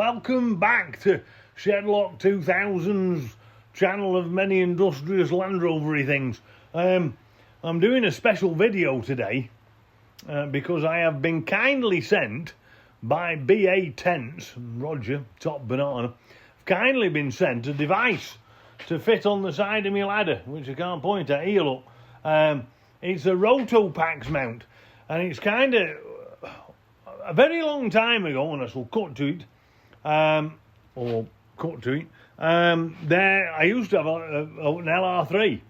welcome back to Shedlock 2000's channel of many industrious Land Rovery things. I'm doing a special video today because I have been kindly sent by BA Tents, Roger, Top Banana, kindly been sent a device to fit on the side of my ladder, which I can't point at. Here, look. It's a RotopaX mount, and it's kind of a very long time ago, and I shall cut to it, there I used to have an LR3,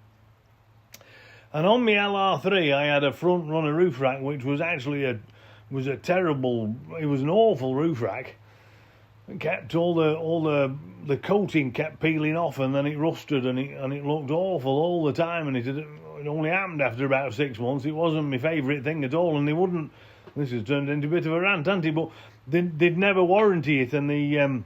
and on my LR3 I had a front runner roof rack, which was actually it was an awful roof rack. It kept all the coating kept peeling off, and then it rusted, and it looked awful all the time, and it only happened after about 6 months. It wasn't my favourite thing at all, and they wouldn't. This has turned into a bit of a rant, hasn't it? But they'd never warranty it, and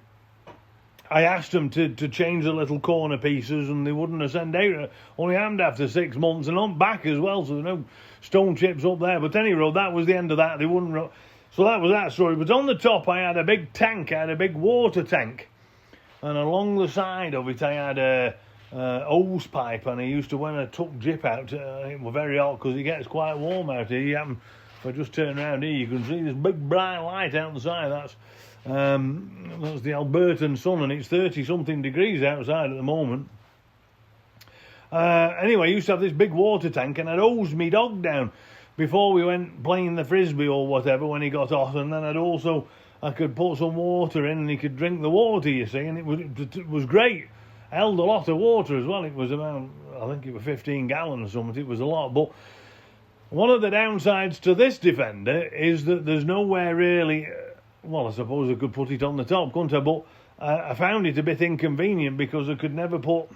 I asked them to change the little corner pieces, and they wouldn't have sent out. Only happened after 6 months, and on back as well, so there were no stone chips up there. But anyway, that was the end of that. They wouldn't. So that was that story. But on the top, I had a big tank. I had a big water tank, and along the side of it, I had a hose pipe. And I used to, when I took Jip out, it was very hot because it gets quite warm out here. If I just turn around here, you can see this big bright light out the side. That's the Albertan sun, and it's 30-something degrees outside at the moment. Anyway, I used to have this big water tank, and I'd hose me dog down before we went playing the frisbee or whatever when he got hot, and then I could put some water in, and he could drink the water, you see, and it was great. Held a lot of water as well. It was about, I think it was 15 gallons or something. It was a lot, but one of the downsides to this Defender is that there's nowhere really. Well, I suppose I could put it on the top, couldn't I? But I found it a bit inconvenient because I could never put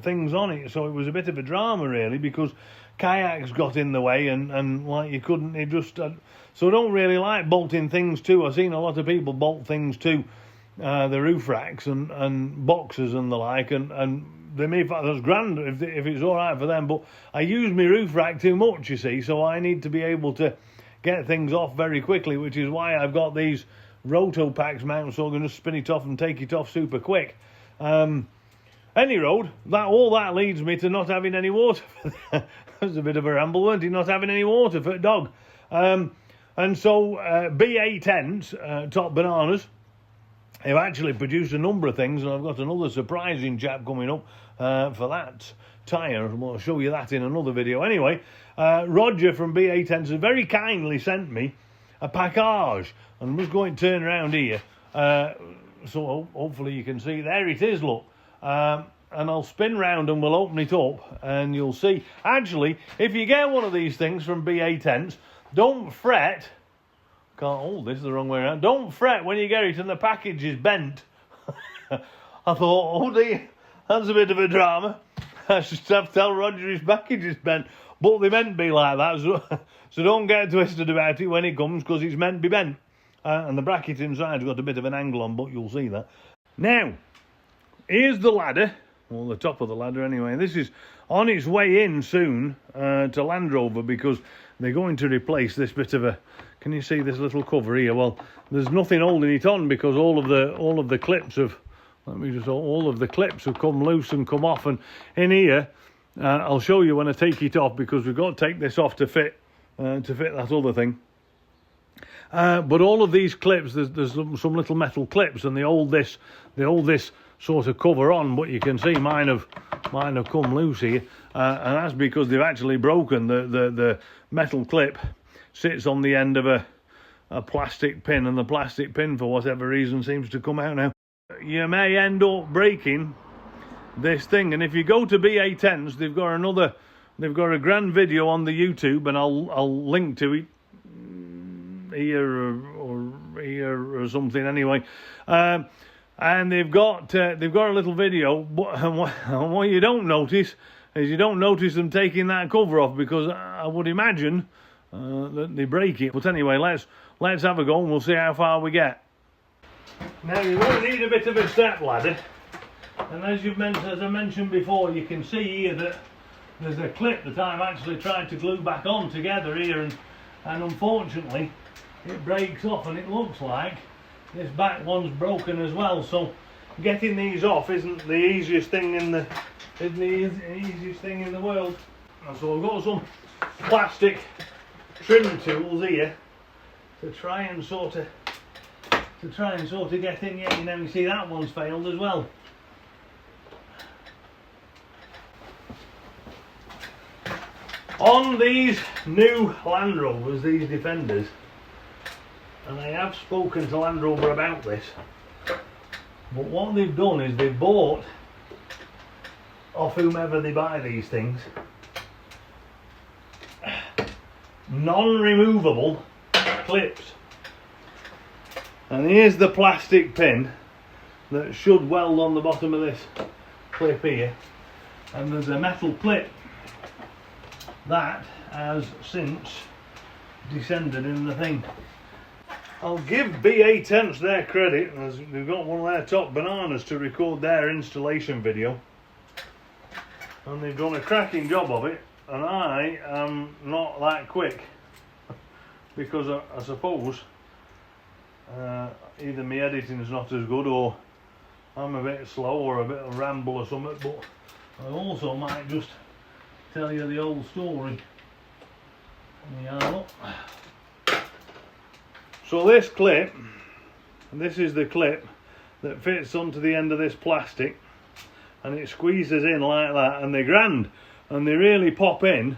things on it. So it was a bit of a drama really, because kayaks got in the way, and like you couldn't. It just so I don't really like bolting things to. I've seen a lot of people bolt things to the roof racks and boxes and the like, and they may, that's grand if it's all right for them, but I use my roof rack too much, you see, so I need to be able to get things off very quickly, which is why I've got these RotopaX mounts, so I'm going to spin it off and take it off super quick. Any road, all that leads me to not having any water. That's a bit of a ramble, weren't it? Not having any water for a dog. And so BA Tents, Top Bananas, they've actually produced a number of things, and I've got another surprising chap coming up for that tyre. I'll show you that in another video. Anyway, Roger from BA Tents has very kindly sent me a package, and I'm just going to turn around here, so hopefully you can see. There it is, look. And I'll spin round and we'll open it up, and you'll see. Actually, if you get one of these things from BA Tents, don't fret. Can't hold this the wrong way around. Don't fret when you get it and the package is bent. I thought, oh dear, that's a bit of a drama. I should have to tell Roger his package is bent. But they meant to be like that, so don't get twisted about it when it comes, because it's meant to be bent. And the bracket inside's got a bit of an angle on, but you'll see that. Now, here's the ladder, or the top of the ladder anyway. This is on its way in soon to Land Rover, because they're going to replace this bit of a. Can you see this little cover here? Well, there's nothing holding it on because all of the clips have. All of the clips have come loose and come off, and in here, I'll show you when I take it off, because we've got to take this off to fit that other thing. But all of these clips, there's some little metal clips, and they hold this sort of cover on. But you can see mine have come loose here, and that's because they've actually broken the metal clip. Sits on the end of a plastic pin, and the plastic pin, for whatever reason, seems to come out now. You may end up breaking this thing, and if you go to BA Tents, they've got a grand video on the YouTube, and I'll link to it here or something anyway. And they've got a little video, and what you don't notice is you don't notice them taking that cover off, because I would imagine that they break it. But anyway, let's have a go, and we'll see how far we get. Now, you will need a bit of a step ladder, and as I mentioned before, you can see here that there's a clip that I've actually tried to glue back on together here, and unfortunately it breaks off, and it looks like this back one's broken as well, so getting these off isn't the easiest thing in the world. And so I've got some plastic trim tools here to try and sort of get in. Yeah, you know, you see that one's failed as well. On these new Land Rovers, these Defenders, and I have spoken to Land Rover about this, but what they've done is they've bought off whomever they buy these things non-removable clips. And here's the plastic pin that should weld on the bottom of this clip here, and there's a metal clip that has since descended in the thing. I'll give BA Tents their credit, as they've got one of their top bananas to record their installation video, and they've done a cracking job of it, and I am not that quick because I suppose either my editing's not as good, or I'm a bit slow, or a bit of ramble or something, but I also might just tell you the old story. Yeah, look. So this clip, this is the clip that fits onto the end of this plastic, and it squeezes in like that, and they're grand and they really pop in,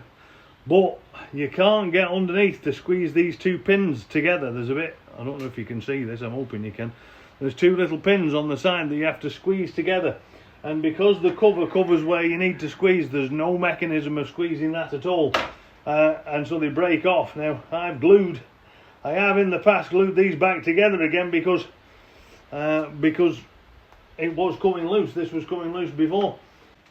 but you can't get underneath to squeeze these two pins together. There's a bit, I don't know if you can see this, I'm hoping you can, there's two little pins on the side that you have to squeeze together, and because the cover covers where you need to squeeze, there's no mechanism of squeezing that at all, and so they break off. Now I have in the past glued these back together again because it was coming loose. This was coming loose before.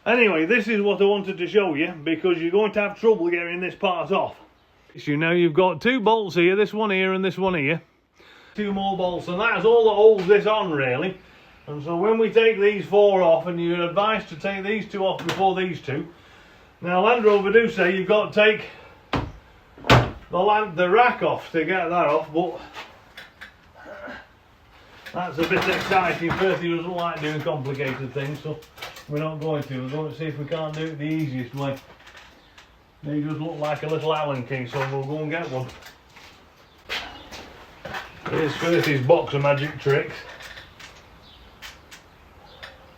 Anyway, this is what I wanted to show you, because you're going to have trouble getting this part off. So now you've got two bolts here, this one here and this one here. Two more bolts, and that's all that holds this on really. And so when we take these four off, and you're advised to take these two off before these two. Now Land Rover do say you've got to take the rack off to get that off, but that's a bit exciting. Percy doesn't like doing complicated things, so we're not going to. We're going to see if we can't do it the easiest way. They just look like a little Allen key, so we'll go and get one. Here's Percy's box of magic tricks,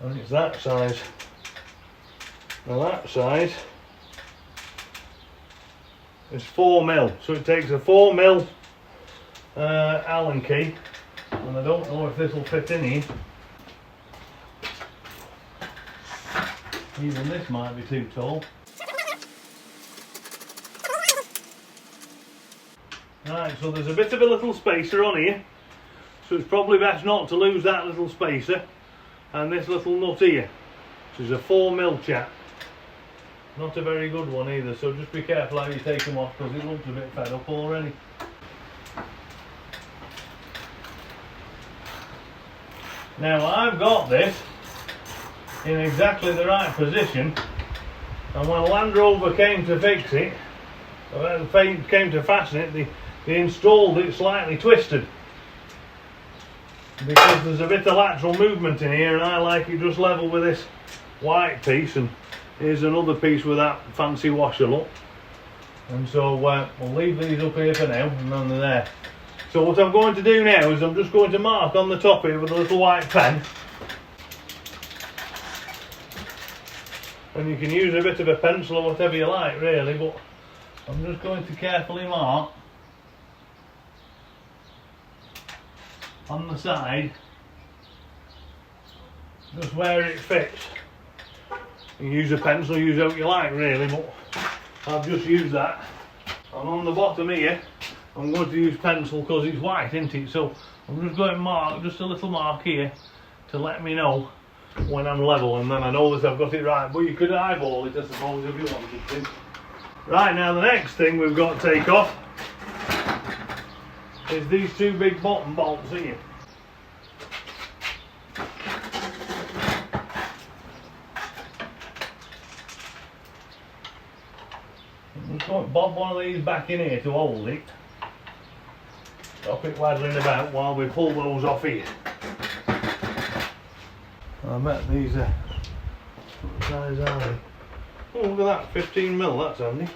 and it's that size. Now that size is 4mm, so it takes a 4mm Allen key, and I don't know if this will fit in here. Even this might be too tall. Right, so there's a bit of a little spacer on here, so it's probably best not to lose that little spacer, and this little nut here, which is a 4mm chap. Not a very good one either, so just be careful how you take them off, because it looks a bit fed up already. Now I've got this in exactly the right position, and when Land Rover came to fix it, came to fasten it, they installed it slightly twisted, because there's a bit of lateral movement in here, and I like it just level with this white piece, and here's another piece with that fancy washer look. And so we'll leave these up here for now, and then they're there. So what I'm going to do now is I'm just going to mark on the top here with a little white pen, and you can use a bit of a pencil or whatever you like really, but I'm just going to carefully mark on the side just where it fits. You can use a pencil, use what you like really, but I've just used that. And on the bottom here I'm going to use pencil because it's white, isn't it? So I'm just going to mark just a little mark here to let me know when I'm level, and then I know that I've got it right. But you could eyeball it, I suppose, if you wanted to. Right, now the next thing we've got to take off is these two big bottom bolts here. I'm just going to bob one of these back in here to hold it. So, stop it waddling about while we pull those off here. I bet these are, what size are they? Oh, look at that, 15mm, that's handy.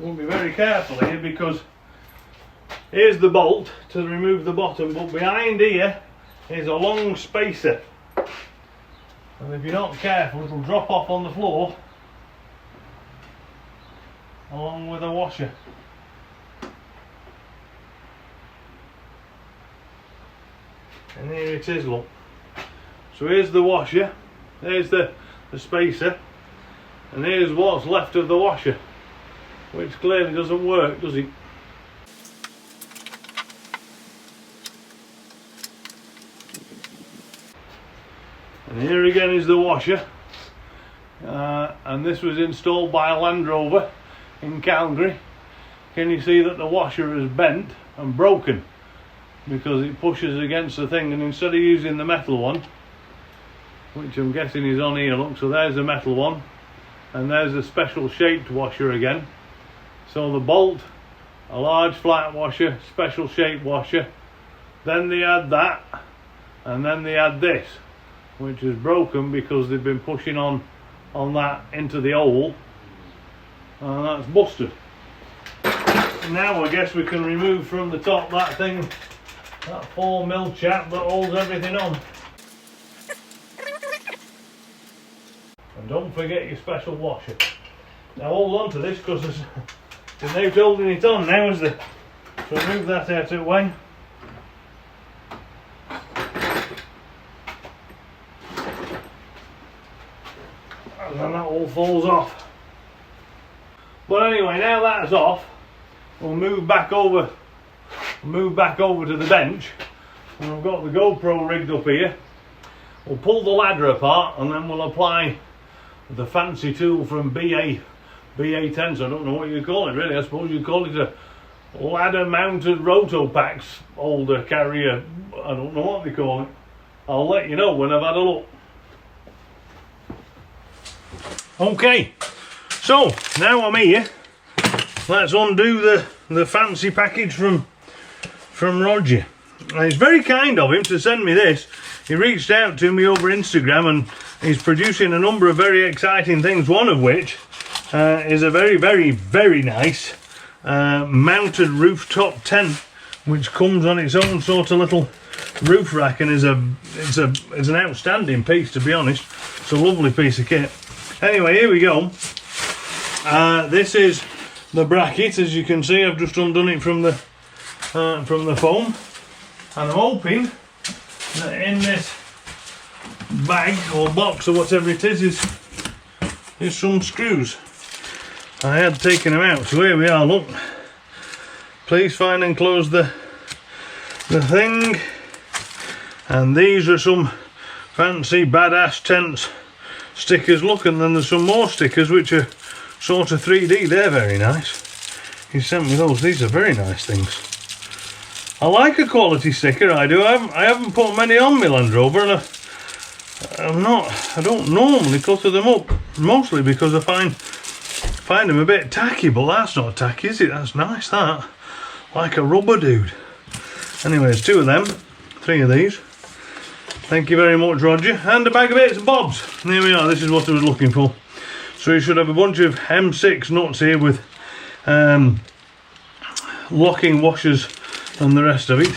We'll be very careful here because here's the bolt to remove the bottom, but behind here is a long spacer, and if you're not careful it'll drop off on the floor along with a washer. And here it is, look. So here's the washer, there's the spacer, and here's what's left of the washer, which clearly doesn't work, does it? And here again is the washer, and this was installed by a Land Rover in Calgary. Can you see that the washer is bent and broken because it pushes against the thing, and instead of using the metal one, which I'm guessing is on here, look, so there's the metal one and there's a special shaped washer again. So the bolt, a large flat washer, special shaped washer, then they had that, and then they had this, which is broken because they've been pushing on that into the hole, and that's busted. Now I guess we can remove from the top that thing, that 4mm chap that holds everything on. And don't forget your special washer. Now hold on to this because there's no holding it on now, is there? So move that out of the way. And then that all falls off. But anyway, now that's off, we'll move back over to the bench, and I've got the GoPro rigged up here. We'll pull the ladder apart and then we'll apply the fancy tool from BA10, so I don't know what you call it really. I suppose you call it a ladder mounted RotopaX holder carrier. I don't know what they call it. I'll let you know when I've had a look. Okay, so now I'm here. Let's undo the fancy package from Roger. And it's very kind of him to send me this. He reached out to me over Instagram and he's producing a number of very exciting things, one of which is a very, very, very nice mounted rooftop tent, which comes on its own sort of little roof rack, and is an outstanding piece, to be honest. It's a lovely piece of kit. Anyway, here we go. This is the bracket. As you can see, I've just undone it from the foam, and I'm hoping that in this bag or box or whatever it is some screws. I had taken them out, so here we are, look. Please find and close the thing. And these are some fancy badass tents stickers, look, and then there's some more stickers which are sort of 3D. They're very nice. He sent me those. These are very nice things. I like a quality sticker, I do. I haven't put many on my Land Rover, and I don't normally clutter them up, mostly because I find them a bit tacky, but that's not tacky, is it? That's nice, that. Like a rubber dude. Anyway, there's 2 of them, 3 of these. Thank you very much, Roger. And a bag of bits and bobs. Here we are, this is what I was looking for. So you should have a bunch of M6 nuts here with locking washers and the rest of it.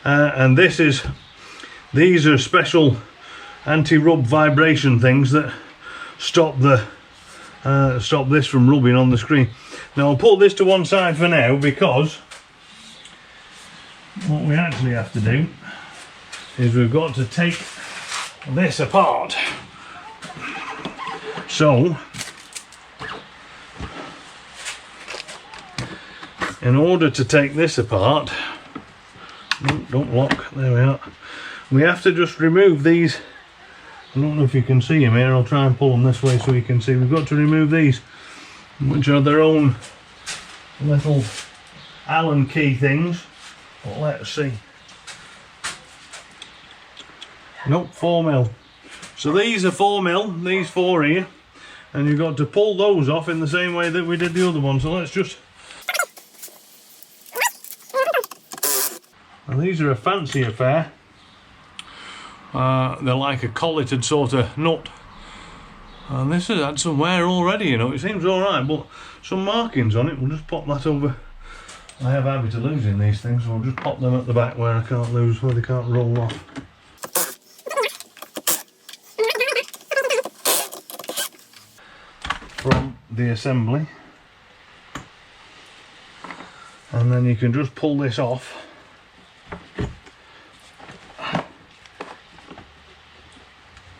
And these are special anti-rub vibration things that stop this from rubbing on the screen. Now I'll put this to one side for now, because what we actually have to do is we've got to take this apart. So in order to take this apart, don't lock, there we are, we have to just remove these. I don't know if you can see them here. I'll try and pull them this way so you can see. We've got to remove these, which are their own little Allen key things, but let's see. Nope, 4mm. So these are 4mm, these four here, and you've got to pull those off in the same way that we did the other one. So let's just... And these are a fancy affair. They're like a colleted sort of nut. And this has had some wear already, you know. It seems alright, but some markings on it. We'll just pop that over. I have a habit of losing these things, so I'll just pop them at the back where I can't lose, where they can't roll off. From the assembly. And then you can just pull this off.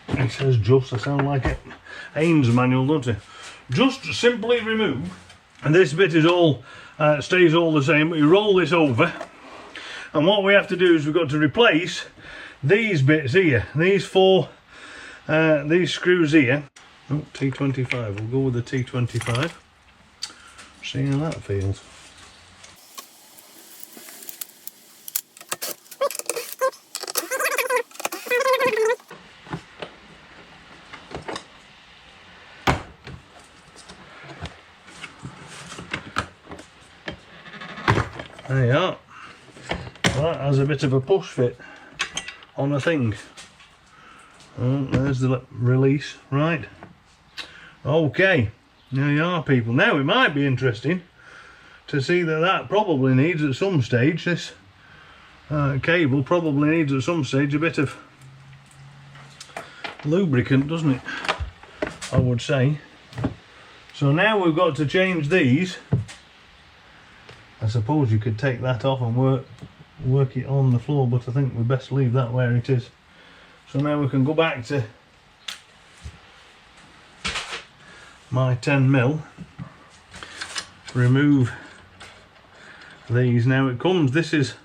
It says just, I sound like it. Ames manual, don't it? Just simply remove, and this bit is all stays all the same, but you roll this over, and what we have to do is we've got to replace these bits here, these four these screws here. Oh, T25, we'll go with the T25, see how that feels. There you are. That has a bit of a push fit on the thing. Oh, there's the release, right. Okay, there you are, people. Now it might be interesting to see that that probably needs at some stage, this cable probably needs at some stage a bit of lubricant, doesn't it? I would say. So now we've got to change these. I suppose you could take that off and work it on the floor, but I think we best leave that where it is. So now we can go back to my 10mm, remove these. Now it comes, this is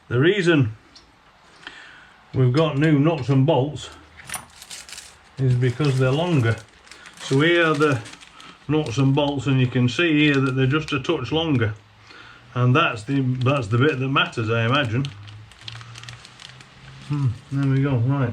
the reason we've got new nuts and bolts, is because they're longer. So here are the nuts and bolts, and you can see here that they're just a touch longer. And that's the bit that matters, I imagine. There we go, right.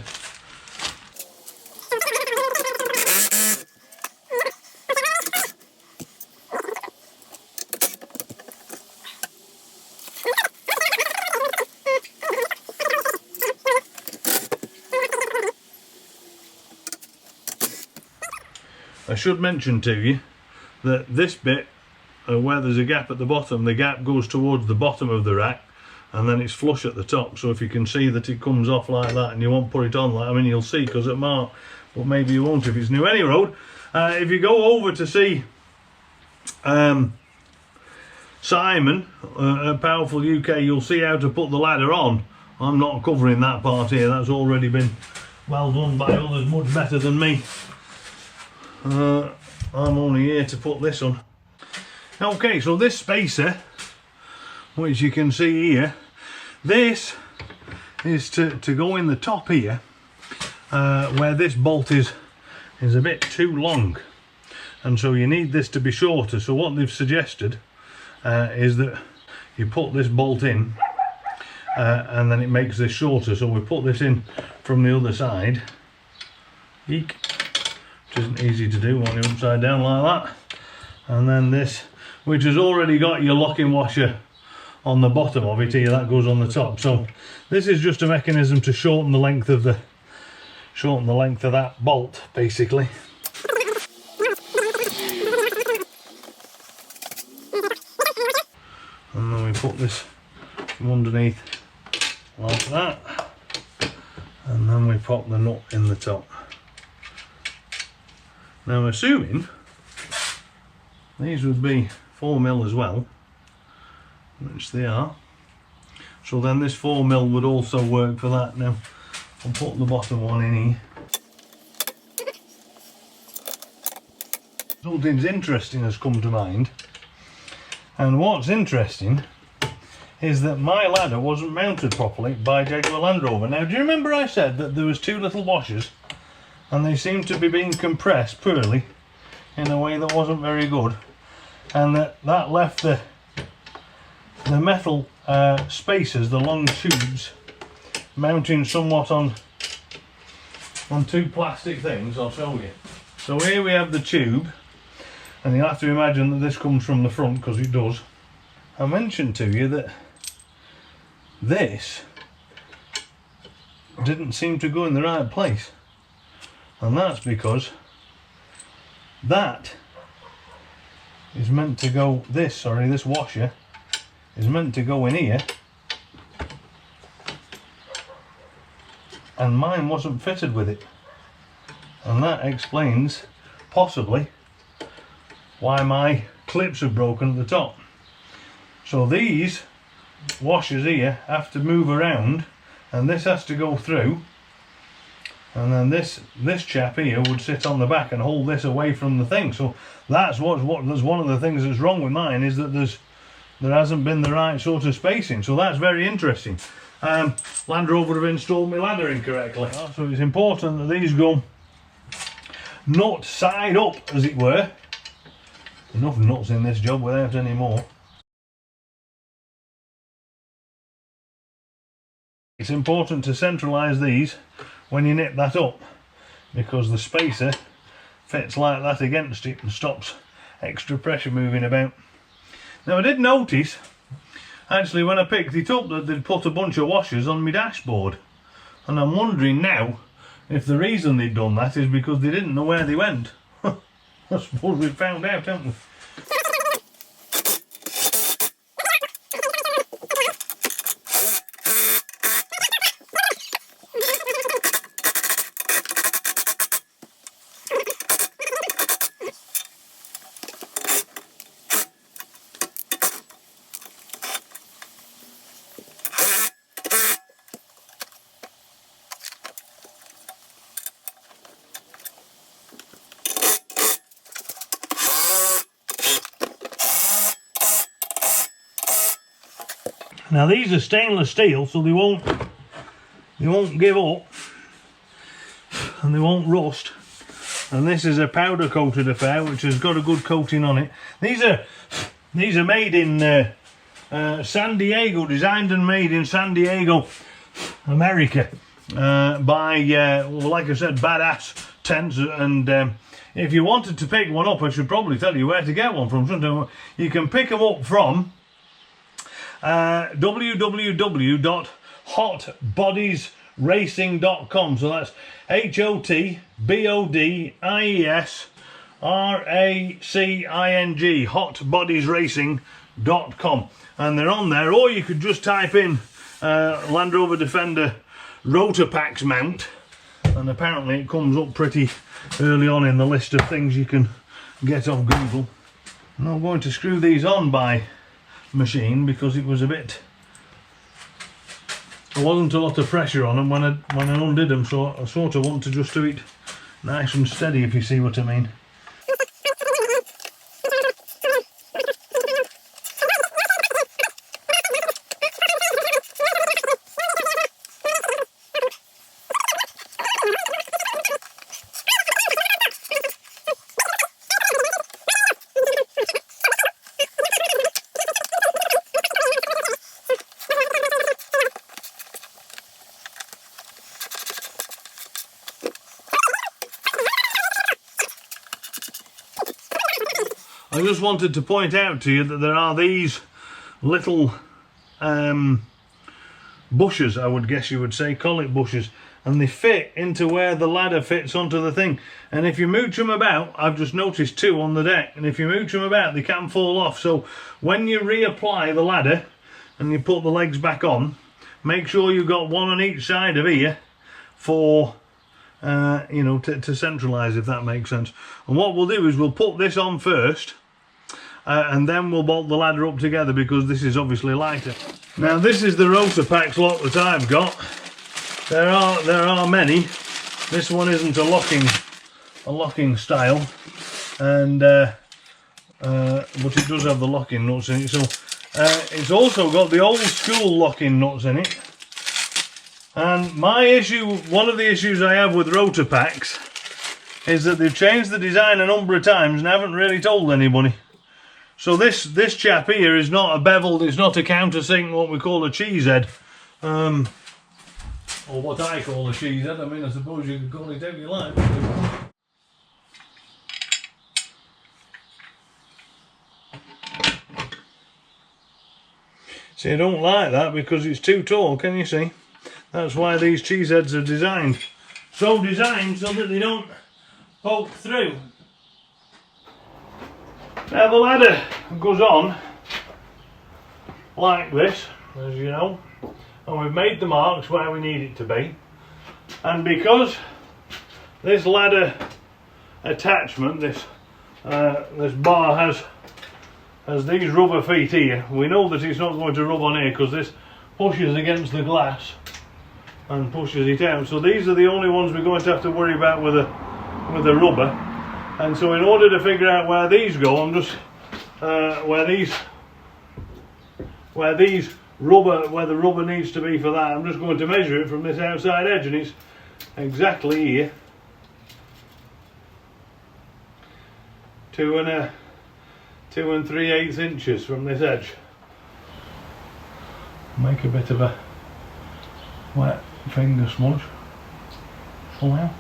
I should mention to you that this bit, where there's a gap at the bottom, the gap goes towards the bottom of the rack, and then it's flush at the top. So if you can see that it comes off like that, and you won't put it on like, I mean, you'll see because it marked, but maybe you won't if it's new. Any road, if you go over to see Simon at Powerful UK, you'll see how to put the ladder on. I'm not covering that part here, that's already been well done by others much better than me. I'm only here to put this on. Okay, so this spacer, which you can see here, this is to go in the top here, where this bolt is a bit too long, and so you need this to be shorter. So what they've suggested is that you put this bolt in, and then it makes this shorter. So we put this in from the other side, eek, which isn't easy to do when you're upside down like that, and then this, which has already got your locking washer on the bottom of it here, that goes on the top. So this is just a mechanism to shorten the length of that bolt, basically. And then we put this from underneath like that, and then we pop the nut in the top. Now assuming these would be 4mm as well, which they are, so then this 4mm would also work for that. Now I'll put the bottom one in here. Something's interesting has come to mind, and what's interesting is that my ladder wasn't mounted properly by Jaguar Land Rover. Now, do you remember I said that there was two little washers and they seemed to be being compressed poorly in a way that wasn't very good, and that left the metal spacers, the long tubes, mounting somewhat on two plastic things. I'll show you. So here we have the tube, and you'll have to imagine that this comes from the front, because it does. I mentioned to you that this didn't seem to go in the right place, and that's because that is meant to go, this washer is meant to go in here, and mine wasn't fitted with it, and that explains possibly why my clips are broken at the top. So these washers here have to move around, and this has to go through, and then this chap here would sit on the back and hold this away from the thing. So that's that's one of the things that's wrong with mine, is that there hasn't been the right sort of spacing. So that's very interesting. Land Rover have installed my ladder incorrectly. So it's important that these go nut side up, as it were. Enough nuts in this job without any more. It's important to centralise these when you nip that up, because the spacer fits like that against it and stops extra pressure moving about. Now I did notice, actually, when I picked it up, that they'd put a bunch of washers on my dashboard, and I'm wondering now if the reason they'd done that is because they didn't know where they went. I suppose we've found out, haven't we? Now these are stainless steel, so they won't give up, and they won't rust. And this is a powder coated affair, which has got a good coating on it. These are made in San Diego, designed and made in San Diego, America, by well, like I said, Badass Tents. And if you wanted to pick one up, I should probably tell you where to get one from, shouldn't I? You can pick them up from www.hotbodiesracing.com. so that's HOTBODIESRACING, hotbodiesracing.com, and they're on there. Or you could just type in Land Rover Defender RotopaX mount, and apparently it comes up pretty early on in the list of things you can get off Google. I'm not going to screw these on by machine, because it was there wasn't a lot of pressure on them when I undid them, so I sort of want to just do it nice and steady, if you see what I mean. I just wanted to point out to you that there are these little bushes, I would guess you would say, collet bushes, and they fit into where the ladder fits onto the thing. And if you mooch them about, I've just noticed two on the deck, and if you mooch them about, they can fall off. So when you reapply the ladder and you put the legs back on, make sure you've got one on each side of here for you know, to centralise, if that makes sense. And what we'll do is we'll put this on first, and then we'll bolt the ladder up together, because this is obviously lighter. Now this is the RotopaX lock that I've got. There are many. This one isn't a locking style, and but it does have the locking nuts in it. So it's also got the old school locking nuts in it. And my issue, one of the issues I have with RotopaX, is that they've changed the design a number of times and haven't really told anybody. So this chap here is not a beveled, it's not a countersink, what we call a cheese head. Or what I call a cheese head. I mean, I suppose you could call it however you like. See, I don't like that because it's too tall, can you see? That's why these cheese heads are designed. So designed so that they don't poke through. Now the ladder goes on like this, as you know, and we've made the marks where we need it to be. And because this ladder attachment, this bar has these rubber feet here, we know that it's not going to rub on here because this pushes against the glass and pushes it out. So these are the only ones we're going to have to worry about with the rubber. And so in order to figure out where these go, I'm just where the rubber needs to be for that, I'm just going to measure it from this outside edge, and it's exactly here. 2 3/8 inches from this edge. Make a bit of a wet finger smudge somehow.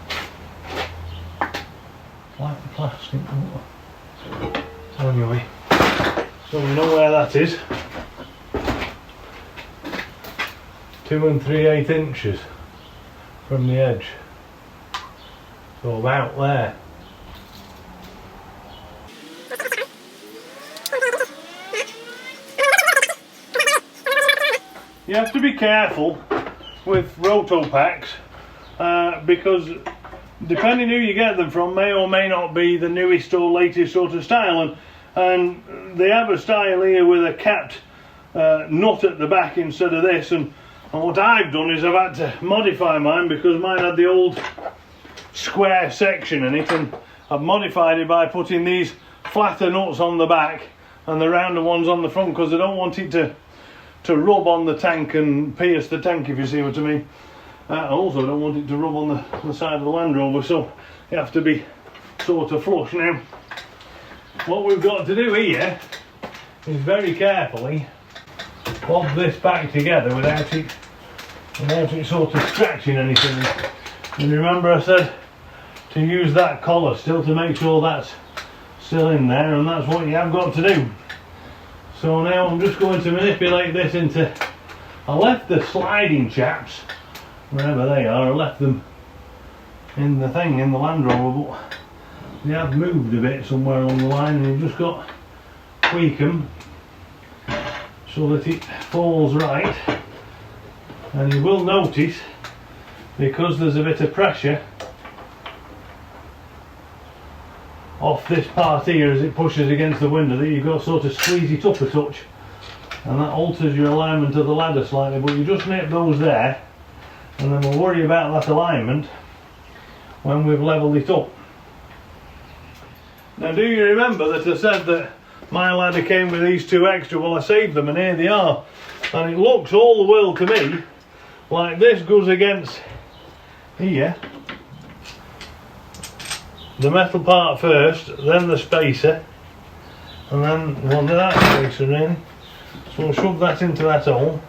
Like the plastic. Anyway, so we know where that is. 2 3/8 inches from the edge. So about there. You have to be careful with RotopaX because depending who you get them from may or may not be the newest or latest sort of style, and they have a style here with a capped nut at the back instead of this, and what I've done is I've had to modify mine because mine had the old square section in it, and I've modified it by putting these flatter nuts on the back and the rounder ones on the front because I don't want it to rub on the tank and pierce the tank, if you see what I mean. I also don't want it to rub on the side of the Land Rover, so you have to be sort of flush. Now, what we've got to do here is very carefully bob this back together without it sort of scratching anything. And remember I said to use that collar still to make sure that's still in there, and that's what you have got to do. So now I'm just going to manipulate this into, I left the sliding chaps wherever they are, I left them in the thing, in the Land Rover, but they have moved a bit somewhere along the line, and you've just got to tweak them so that it falls right. And you will notice, because there's a bit of pressure off this part here as it pushes against the window, that you've got to sort of squeeze it up a touch, and that alters your alignment of the ladder slightly, but you just nip those there, and then we'll worry about that alignment when we've levelled it up. Now, do you remember that I said that my ladder came with these two extra? Well, I saved them, and here they are, and it looks all the world to me like this goes against here, the metal part first, then the spacer, and then one of that spacer really. So we'll shove that into that hole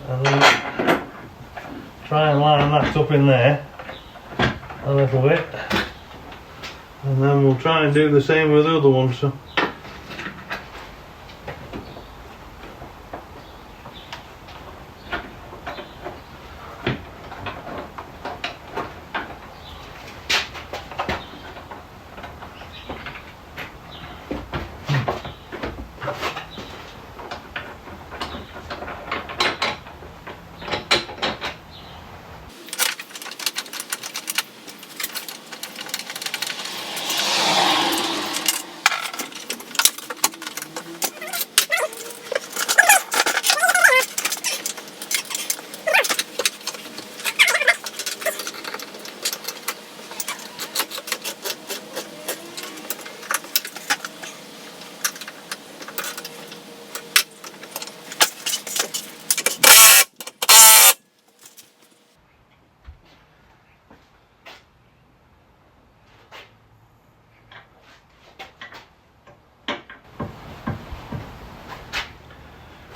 and then try and line that up in there a little bit, and then we'll try and do the same with the other one. So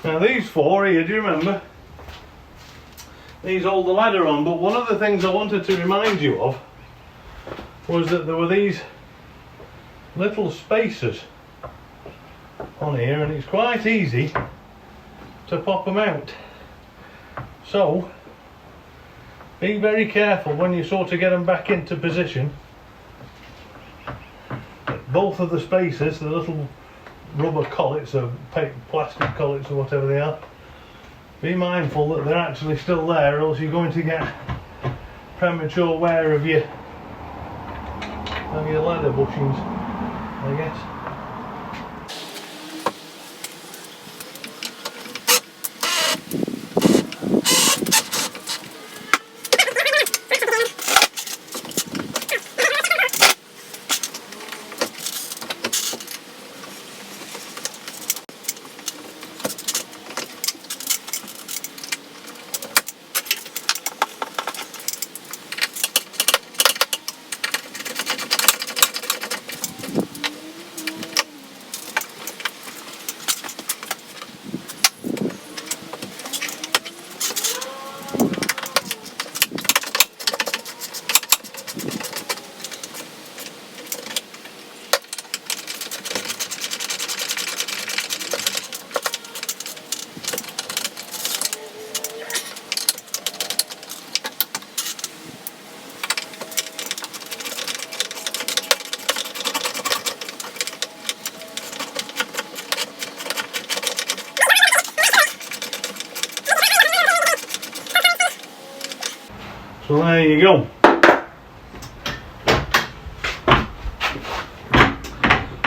Now these four here, do you remember? These hold the ladder on, but one of the things I wanted to remind you of was that there were these little spacers on here, and it's quite easy to pop them out. So be very careful when you sort of get them back into position. Both of the spacers, the little rubber collets or plastic collets or whatever they are, be mindful that they're actually still there, or else you're going to get premature wear of your ladder bushings, I guess. So there you go.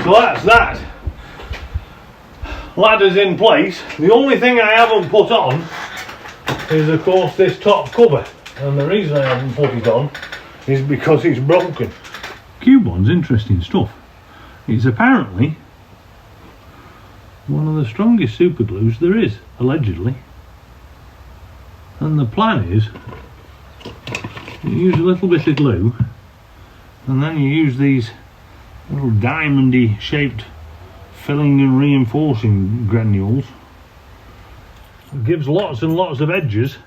So that's that. Ladder's in place. The only thing I haven't put on is, of course, this top cover. And the reason I haven't put it on is because it's broken. Q-Bond's interesting stuff. It's apparently one of the strongest super glues there is, allegedly. And the plan is you use a little bit of glue, and then you use these little diamondy shaped filling and reinforcing granules. It gives lots and lots of edges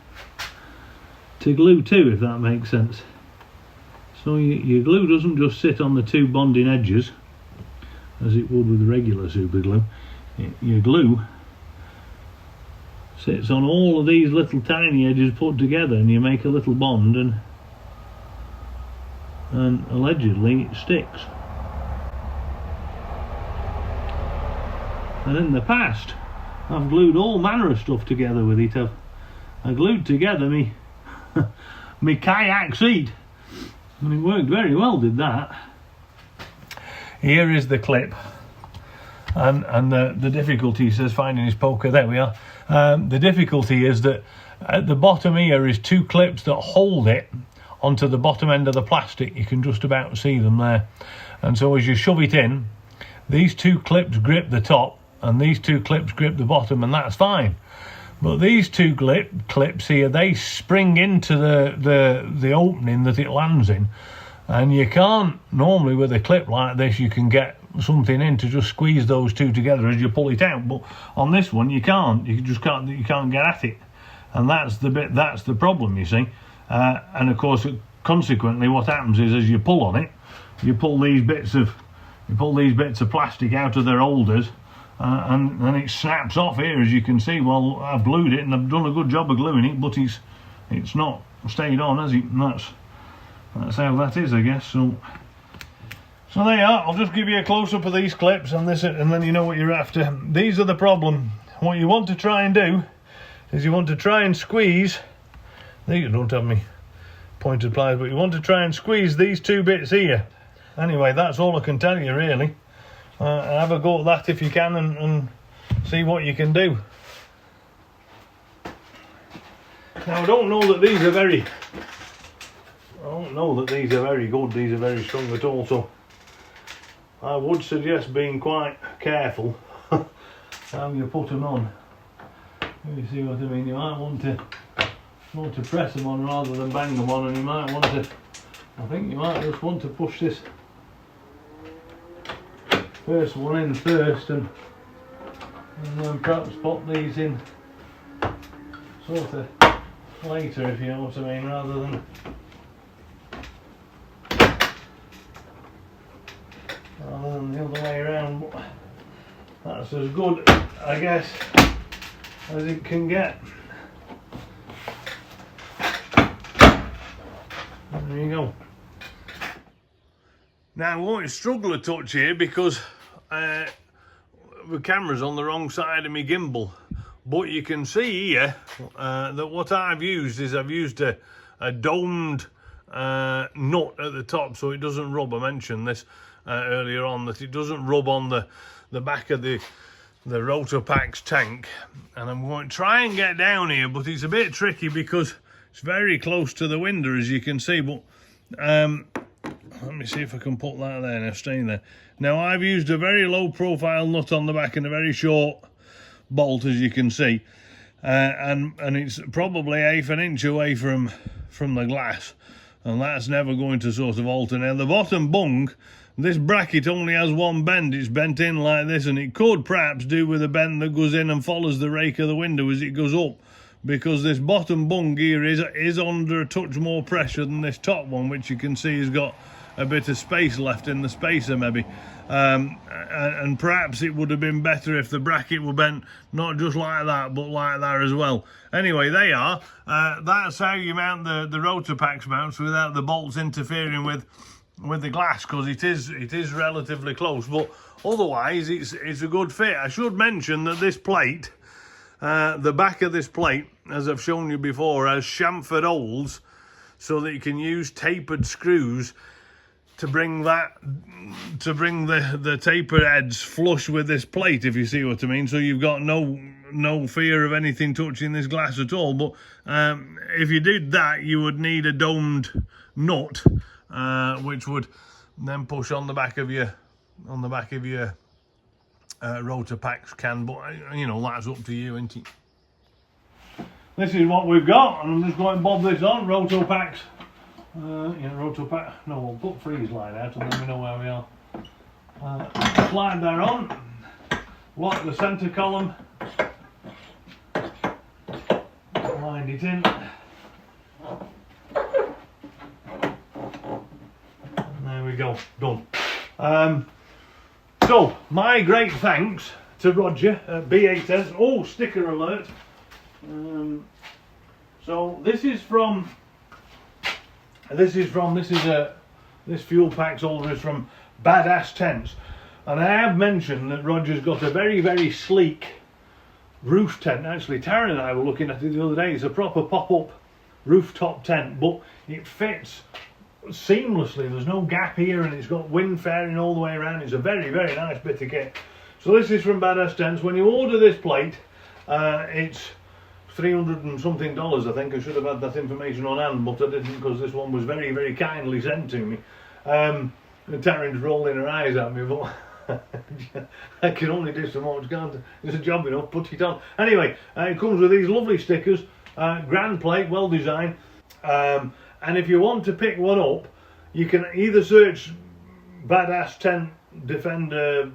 to glue to, if that makes sense. So your glue doesn't just sit on the two bonding edges as it would with regular super glue. Your glue sits on all of these little tiny edges put together, and you make a little bond, and allegedly it sticks. And in the past I've glued all manner of stuff together with it. I glued together me kayak seat, and it worked very well, did that. Here is the clip, and the difficulty, says finding his poker, there we are. The difficulty is that at the bottom here is two clips that hold it onto the bottom end of the plastic. You can just about see them there, and so as you shove it in, these two clips grip the top and these two clips grip the bottom, and that's fine. But these two clips here, they spring into the opening that it lands in, and you can't normally, with a clip like this, you can get something in to just squeeze those two together as you pull it out, but on this one you can't. You can't get at it, and that's the problem, you see. And of course, consequently, what happens is, as you pull on it, you pull these bits of plastic out of their holders, and then it snaps off here, as you can see. Well, I've glued it and I've done a good job of gluing it, but it's not stayed on, has it? And that's how that is, I guess. So there you are. I'll just give you a close-up of these clips and then you know what you're after. These are the problem. What you want to try and do is you want to try and squeeze. These don't have me pointed pliers, but you want to try and squeeze these two bits here. Anyway, that's all I can tell you, really. Have a go at that if you can, and see what you can do. Now, I don't know that these are very good. These are very strong at all, so I would suggest being quite careful how you put them on. You see what I mean? You might want to press them on rather than bang them on, and you might want to, I think you might just want to push this first one in first, and and then perhaps pop these in sort of later, if you know what I mean, rather than the other way around. But that's as good, I guess, as it can get. There you go. Now I won't struggle a touch here because the camera's on the wrong side of my gimbal, but you can see here that what I've used is a domed nut at the top so it doesn't rub. I mentioned this earlier on, that it doesn't rub on the back of the RotopaX tank, and I'm going to try and get down here, but it's a bit tricky because it's very close to the window, as you can see. But let me see if I can put that there. Now stay there. Now I've used a very low profile nut on the back and a very short bolt, as you can see, and it's probably 1/8 an inch away from the glass, and that's never going to sort of alter. Now the bottom bung, this bracket only has one bend. It's bent in like this, and it could perhaps do with a bend that goes in and follows the rake of the window as it goes up, because this bottom bung here is under a touch more pressure than this top one, which you can see has got a bit of space left in the spacer maybe, and perhaps it would have been better if the bracket were bent not just like that but like that as well. Anyway, they are. That's how you mount the RotopaX mounts without the bolts interfering with the glass, because it is relatively close, but otherwise it's a good fit. I should mention that this plate, the back of this plate, as I've shown you before, has chamfered holes so that you can use tapered screws to bring the tapered heads flush with this plate, if you see what I mean. So you've got no fear of anything touching this glass at all. But if you did that, you would need a domed nut, which would then push on the back of your RotopaX can. But you know, that's up to you, isn't it? This is what we've got, and I'm just going to bob this on. RotopaX. RotopaX. No, we'll put freeze line out, and then we know where we are. Slide that on. Lock the centre column. Wind it in. There we go, done. So, my great thanks to Roger at B8S. Oh, sticker alert. So this fuel packs holder is from Badass Tents, and I have mentioned that Roger's got a very, very sleek roof tent. Actually, Taryn and I were looking at it the other day. It's a proper pop-up rooftop tent, but it fits seamlessly. There's no gap here, and it's got wind fairing all the way around. It's a very, very nice bit of kit. So this is from Badass Tents. When you order this plate, it's $300 and something. I think I should have had that information on hand, but I didn't, because this one was very, very kindly sent to me. Taryn's rolling her eyes at me, but I can only do so much, can't I? It's a job enough, put it on. Anyway, it comes with these lovely stickers, grand plate, well designed. And if you want to pick one up, you can either search Badass Tent Defender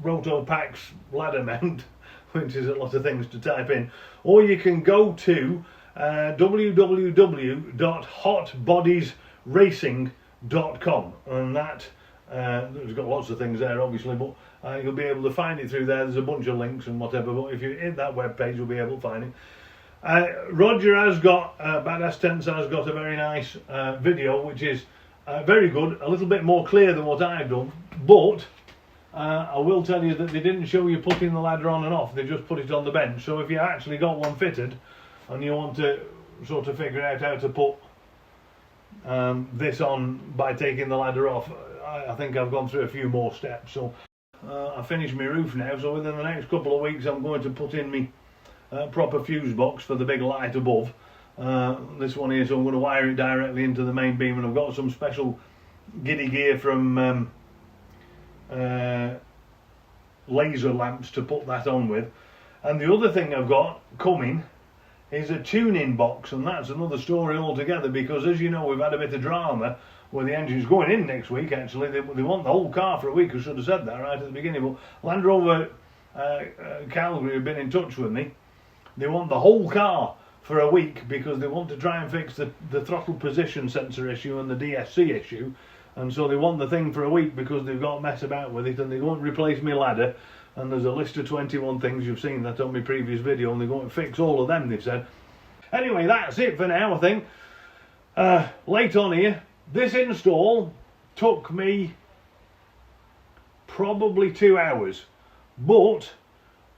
RotopaX ladder mount, which is a lot of things to type in, or you can go to www.hotbodiesracing.com, and that there's got lots of things there obviously, but you'll be able to find it through there. There's a bunch of links and whatever, but if you hit that web page, you'll be able to find it. Roger has got, Badass Tents has got a very nice video, which is very good, a little bit more clear than what I've done, but I will tell you that they didn't show you putting the ladder on and off. They just put it on the bench. So if you actually got one fitted and you want to sort of figure out how to put this on by taking the ladder off, I think I've gone through a few more steps. So I finished my roof now, so within the next couple of weeks I'm going to put in my proper fuse box for the big light above. This one here, so I'm going to wire it directly into the main beam, and I've got some special giddy gear from laser lamps to put that on with. And the other thing I've got coming is a tuning box, and that's another story altogether, because as you know, we've had a bit of drama where the engine's going in next week. Actually, they want the whole car for a week. I should have said that right at the beginning, but Land Rover Calgary have been in touch with me. They want the whole car for a week because they want to try and fix the throttle position sensor issue and the DSC issue, and so they want the thing for a week because they've got to mess about with it, and they won't replace my ladder, and there's a list of 21 things, you've seen that on my previous video, and they're going to fix all of them, they've said. Anyway, that's it for now, I think. Late on here, this install took me probably 2 hours, but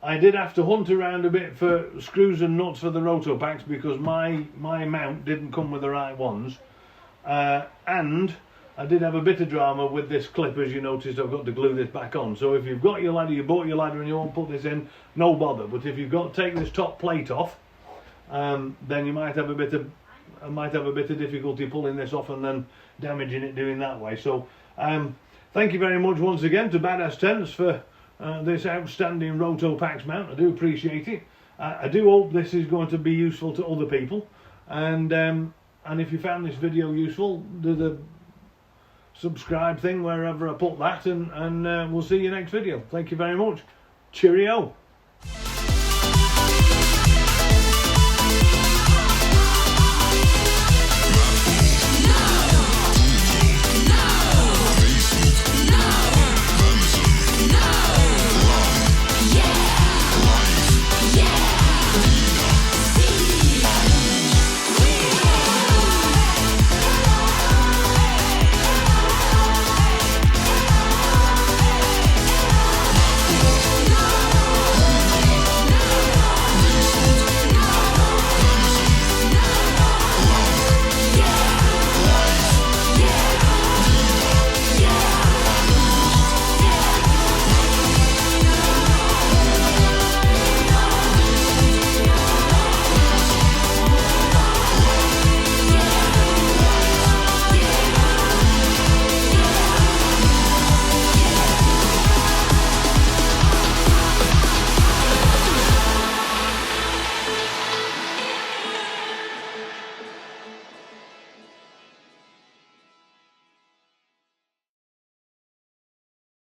I did have to hunt around a bit for screws and nuts for the RotopaX because my mount didn't come with the right ones, and I did have a bit of drama with this clip. As you noticed, I've got to glue this back on. So if you've got your ladder, you bought your ladder and you won't put this in, no bother. But if you've got to take this top plate off, then you might have a bit of difficulty pulling this off and then damaging it doing that way. So thank you very much once again to Badass Tents for this outstanding RotopaX mount. I do appreciate it. I do hope this is going to be useful to other people, and if you found this video useful, do the subscribe thing wherever I put that, and we'll see you next video. Thank you very much. Cheerio.